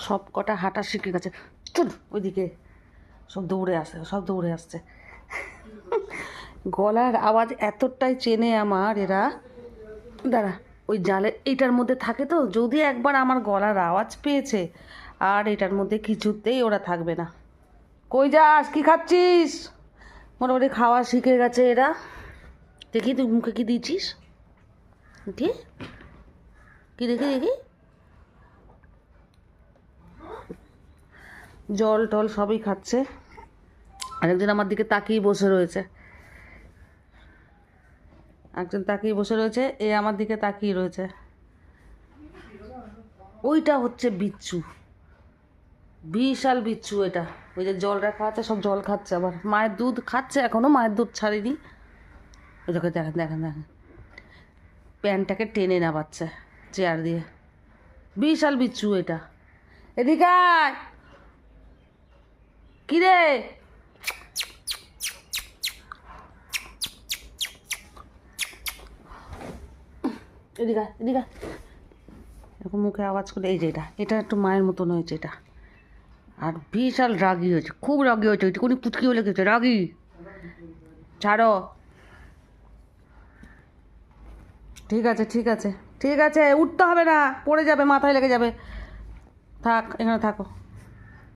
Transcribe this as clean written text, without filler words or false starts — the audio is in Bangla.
সব কটা হাঁটা শিখে গেছে। চল ওইদিকে, সব দৌড়ে আসছে, সব দৌড়ে আসছে। গলার আওয়াজ এতটাই চেনে আমার এরা। দাঁড়া, ওই জালে এইটার মধ্যে থাকে তো, যদি একবার আমার গলার আওয়াজ পেয়েছে আর এটার মধ্যে কিছুতেই ওরা থাকবে না। কই যাস, কি খাচ্ছিস? মোটামুটি খাওয়া শিখে গেছে এরা। দেখি তুই মুখে কি দিয়েছিস, কি কি দেখি দেখি। জল টল সবই খাচ্ছে। আরেকজন আমার দিকে তাকিয়ে বসে রয়েছে, একজন তাকিয়ে বসে রয়েছে, এ আমার দিকে তাকিয়ে রয়েছে। ওইটা হচ্ছে বিচ্ছু, বিশাল বিচ্ছু এটা। ওই যে জল রাখা আছে, সব জল খাচ্ছে, আবার মায়ের দুধ খাচ্ছে, এখনো মায়ের দুধ ছাড়িনি। ওই দেখেন দেখেন দেখেন দেখেন, প্যান্টটাকে টেনে নামাচ্ছে চেয়ার দিয়ে। বিশাল বিচ্ছু এটা। এদিকে আয়। কি রে? এদিকে আয়, এদিকে আয়। এরকম মুখে আওয়াজ করে, এই যে এটা, এটা একটু মায়ের মতন হয়েছে এটা। আর বিশাল রাগি হয়েছে, খুব রাগি হয়েছে, ওইটুকুনি পুচকি হলে গেছে রাগি। ছাড়ো। ঠিক আছে ঠিক আছে ঠিক আছে, উঠতে হবে না, পড়ে যাবে, মাথায় লেগে যাবে। থাক, এখানে থাকো।